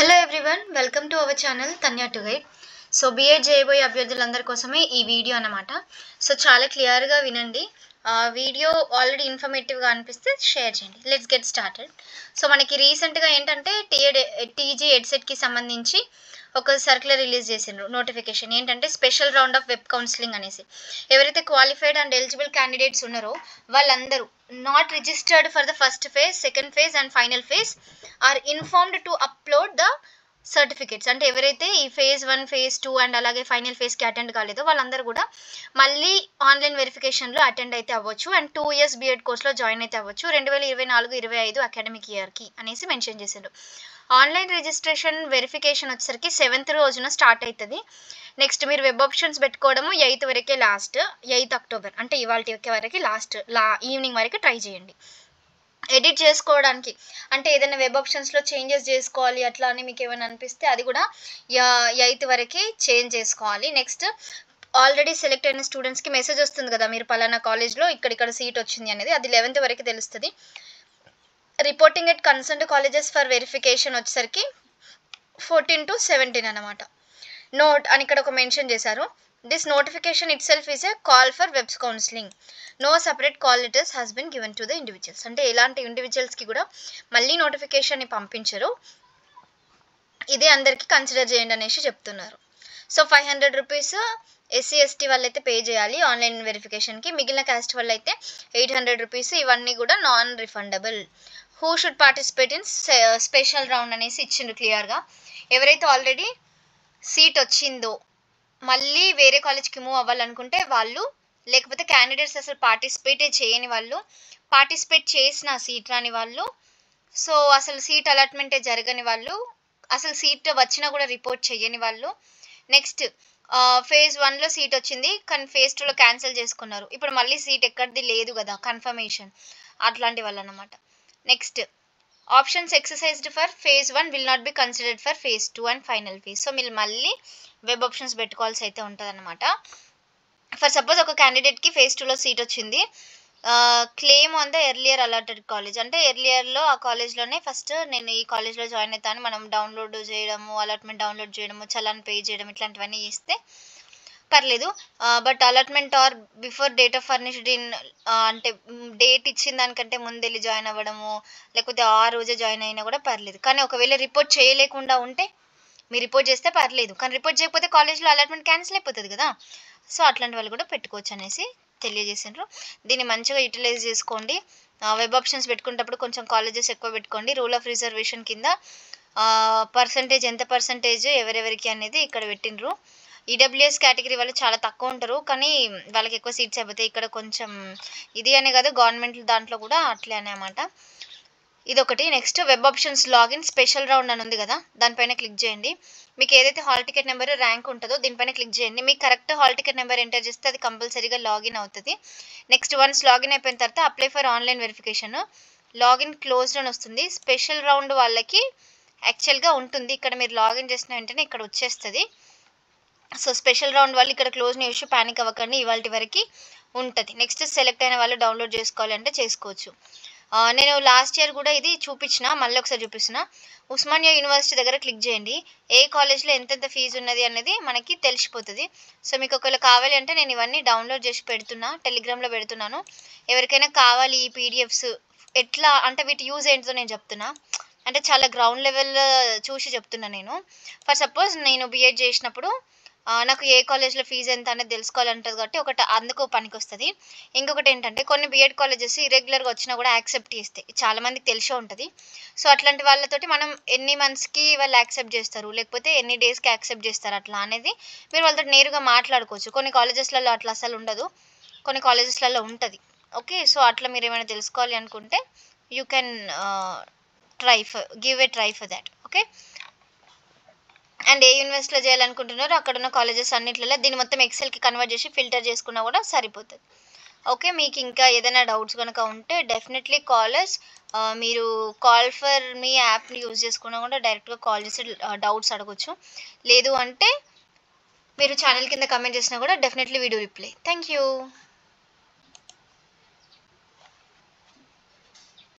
Hello everyone, welcome to our channel Tanya to guide. So BEd చేయబోయే అభ్యర్థులందరి కోసమే ఈ వీడియో అన్నమాట. సో చాలా క్లియర్గా వినండి. వీడియో ఆల్రెడీ ఇన్ఫర్మేటివ్గా అనిపిస్తే షేర్ చేయండి. Let's get started. సో మనకి రీసెంట్గా ఏంటంటే టీజీ ఎడ్సెట్కి సంబంధించి ఒక సర్క్యులర్ రిలీజ్ చేసిండ్రు. నోటిఫికేషన్ ఏంటంటే special round of web counselling అనేసి. ఎవరైతే క్వాలిఫైడ్ అండ్ ఎలిజిబుల్ క్యాండిడేట్స్ ఉన్నారో వాళ్ళందరూ not registered for the first phase, second phase and final phase are informed to upload the certificates. అంటే ఎవరైతే ఈ ఫేజ్ 1, ఫేజ్ 2 అండ్ అలాగే ఫైనల్ ఫేజ్కి అటెండ్ కాలేదో వాళ్ళందరూ కూడా మళ్ళీ ఆన్లైన్ వెరిఫికేషన్లో అటెండ్ అయితే అవ్వచ్చు అండ్ 2 years బీఎడ్ కోర్స్లో జాయిన్ అయితే అవ్వచ్చు 2024-25 అకాడమిక్ ఇయర్కి అనేసి మెన్షన్ చేశారు. ఆన్లైన్ రిజిస్ట్రేషన్ వెరిఫికేషన్ వచ్చేసరికి 7th రోజున స్టార్ట్ అవుతుంది. నెక్స్ట్ మీరు వెబ్ ఆప్షన్స్ పెట్టుకోవడము 8th వరకే లాస్ట్, 8th October అంటే ఇవాళ వరకు లాస్ట్ ఈవినింగ్ వరకు ట్రై చేయండి. ఎడిట్ చేసుకోవడానికి అంటే ఏదైనా వెబ్ ఆప్షన్స్లో చేంజెస్ చేసుకోవాలి అట్లా అని మీకు ఏమైనా అనిపిస్తే అది కూడా 8th వరకే చేంజ్ చేసుకోవాలి. నెక్స్ట్ ఆల్రెడీ సెలెక్ట్ అయిన స్టూడెంట్స్కి మెసేజ్ వస్తుంది కదా, మీరు పలానా కాలేజ్లో ఇక్కడ సీట్ వచ్చింది అనేది, అది 11th వరకు తెలుస్తుంది. Reporting at concerned colleges for verification వచ్చేసరికి 14 to 17 అనమాట. నోట్ అని ఇక్కడ ఒక మెన్షన్ చేశారు. This notification itself is a call for web counselling. No separate call letters has been given to the individuals. అంటే ఎలాంటి ఇండివిజువల్స్కి కూడా మళ్ళీ నోటిఫికేషన్ని పంపించరు, ఇదే అందరికీ కన్సిడర్ చేయండి అనేసి చెప్తున్నారు. సో 500 రూపీస్ SC ST వాళ్ళైతే పే చేయాలి ఆన్లైన్ వెరిఫికేషన్కి. మిగిలిన క్యాస్ట్ వాళ్ళు అయితే 800 రూపీస్. ఇవన్నీ కూడా non refundable. Who should participate in special round అనేసి ఇచ్చిండు క్లియర్గా. ఎవరైతే ఆల్రెడీ సీట్ వచ్చిందో మళ్ళీ వేరే కాలేజ్కి మూవ్ అవ్వాలనుకుంటే వాళ్ళు, లేకపోతే క్యాండిడేట్స్ అసలు పార్టిసిపేటే చేయని వాళ్ళు, పార్టిసిపేట్ చేసిన సీట్ రాని వాళ్ళు, సో అసలు సీట్ అలాట్మెంటే జరగని వాళ్ళు, అసలు సీట్ వచ్చినా కూడా రిపోర్ట్ చేయని వాళ్ళు, నెక్స్ట్ ఫేజ్ 1లో సీట్ వచ్చింది కానీ ఫేజ్ 2లో క్యాన్సిల్ చేసుకున్నారు, ఇప్పుడు మళ్ళీ సీట్ ఎక్కడిది లేదు కదా కన్ఫర్మేషన్, అట్లాంటి వాళ్ళు అన్నమాట. Next options exercised for phase 1 will not be considered for phase 2 and final phase. So మీరు మళ్ళీ వెబ్ ఆప్షన్స్ పెట్టుకోవాల్సి అయితే ఉంటుంది అనమాట. ఫర్ సపోజ్ ఒక క్యాండిడేట్కి ఫేజ్ 2లో సీట్ వచ్చింది, claim on the earlier allotted college. అంటే ఎర్లియర్లో ఆ కాలేజ్లోనే ఫస్ట్ నేను ఈ కాలేజ్లో జాయిన్ అవుతాను మనం డౌన్లోడ్ చేయడము, అలాట్మెంట్ డౌన్లోడ్ చేయడము, చలాన్ పే చేయడం ఇట్లాంటివన్నీ చేస్తే పర్లేదు. But allotment are before date of furnished in అంటే డేట్ ఇచ్చిన దానికంటే ముందు వెళ్ళి జాయిన్ అవ్వడము, లేకపోతే ఆ రోజే జాయిన్ అయినా కూడా పర్లేదు. కానీ ఒకవేళ రిపోర్ట్ చేయలేకుండా ఉంటే, మీరు రిపోర్ట్ చేస్తే పర్లేదు కానీ రిపోర్ట్ చేయకపోతే కాలేజ్లో అలాట్మెంట్ క్యాన్సిల్ అయిపోతుంది కదా. సో అట్లాంటి వాళ్ళు కూడా పెట్టుకోవచ్చు అనేసి తెలియజేసిండ్రు. దీన్ని మంచిగా యూటిలైజ్ చేసుకోండి. వెబ్ ఆప్షన్స్ పెట్టుకునేటప్పుడు కొంచెం కాలేజెస్ ఎక్కువ పెట్టుకోండి. రూల్ ఆఫ్ రిజర్వేషన్ కింద పర్సంటేజ్ ఎంత పర్సంటేజ్ ఎవరెవరికి అనేది ఇక్కడ పెట్టిండ్రు. ఈడబ్ల్యూఎస్ కేటగిరీ వాళ్ళు చాలా తక్కువ ఉంటారు కానీ వాళ్ళకి ఎక్కువ సీట్స్ అయిపోతాయి. ఇక్కడ కొంచెం ఇది అనే కాదు, గవర్నమెంట్ దాంట్లో కూడా అట్లే అన్నమాట. ఇదొకటి. Next web options login special round అని ఉంది కదా, దానిపైన క్లిక్ చేయండి. మీకు ఏదైతే హాల్ టికెట్ నెంబర్ ర్యాంక్ ఉంటుందో దీనిపైన క్లిక్ చేయండి. మీకు correct hall ticket number enter చేస్తే అది కంపల్సరీగా లాగిన్ అవుతుంది. నెక్స్ట్ వన్స్ లాగిన్ అయిపోయిన తర్వాత apply for online verification, login closed అని వస్తుంది. స్పెషల్ రౌండ్ వాళ్ళకి యాక్చువల్గా ఉంటుంది, ఇక్కడ మీరు లాగిన్ చేసిన వెంటనే ఇక్కడ వచ్చేస్తుంది. సో స్పెషల్ రౌండ్ వాళ్ళు ఇక్కడ క్లోజ్ చేసి ప్యానిక్ అవ్వకండి, ఇవాళ వరకు ఉంటుంది. నెక్స్ట్ సెలెక్ట్ అయిన వాళ్ళు డౌన్లోడ్ చేసుకోవాలి అంటే చేసుకోవచ్చు. నేను లాస్ట్ ఇయర్ కూడా ఇది చూపించిన, మళ్ళీ ఒకసారి చూపిస్తున్నా. ఉస్మానియా యూనివర్సిటీ దగ్గర క్లిక్ చేయండి. ఏ కాలేజ్లో ఎంతెంత ఫీజు ఉన్నది అనేది మనకి తెలిసిపోతుంది. సో మీకు ఒకవేళ కావాలి అంటే నేను ఇవన్నీ డౌన్లోడ్ చేసి పెడుతున్నా, టెలిగ్రామ్లో పెడుతున్నాను. ఎవరికైనా కావాలి ఈ పీడిఎఫ్స్ ఎట్లా అంటే వీటి యూజ్ ఏంటో నేను చెప్తున్నా, అంటే చాలా గ్రౌండ్ లెవెల్ చూసి చెప్తున్నా నేను. ఫర్ సపోజ్ నేను బీఎడ్ చేసినప్పుడు నాకు ఏ కాలేజ్లో ఫీజు ఎంత అనేది తెలుసుకోవాలంటుంది కాబట్టి ఒకటి అందుకు పనికి వస్తుంది. ఇంకొకటి ఏంటంటే కొన్ని బీఎడ్ కాలేజెస్ ఇరెగ్యులర్గా వచ్చినా కూడా యాక్సెప్ట్ చేస్తాయి, చాలామందికి తెలిసే ఉంటుంది. సో అట్లాంటి వాళ్ళతోటి మనం ఎన్ని మంత్స్కి వాళ్ళు యాక్సెప్ట్ చేస్తారు, లేకపోతే ఎన్ని డేస్కి యాక్సెప్ట్ చేస్తారు అట్లా అనేది మీరు వాళ్ళతో నేరుగా మాట్లాడుకోవచ్చు. కొన్ని కాలేజెస్లలో అట్లా అసలు ఉండదు, కొన్ని కాలేజెస్లలో ఉంటుంది. ఓకే, సో అట్లా మీరు ఏమైనా తెలుసుకోవాలి అనుకుంటే you can give a try for that. Okay, and ఏ యూనివర్సిటీలో చేయాలనుకుంటున్నారో అక్కడ ఉన్న కాలేజెస్ అన్నిట్లలో దీన్ని మొత్తం ఎక్సెల్కి కన్వర్ట్ చేసి ఫిల్టర్ చేసుకున్నా కూడా సరిపోతుంది. ఓకే, మీకు ఇంకా ఏదైనా డౌట్స్ కనుక ఉంటే డెఫినెట్లీ కాలర్స్, మీరు కాల్ ఫర్ మీ యాప్ని యూజ్ చేసుకున్నా కూడా డైరెక్ట్గా కాల్ చేసి డౌట్స్ అడగచ్చు. లేదు అంటే మీరు ఛానల్ కింద కమెంట్ చేసినా కూడా definitely video reply. Thank you.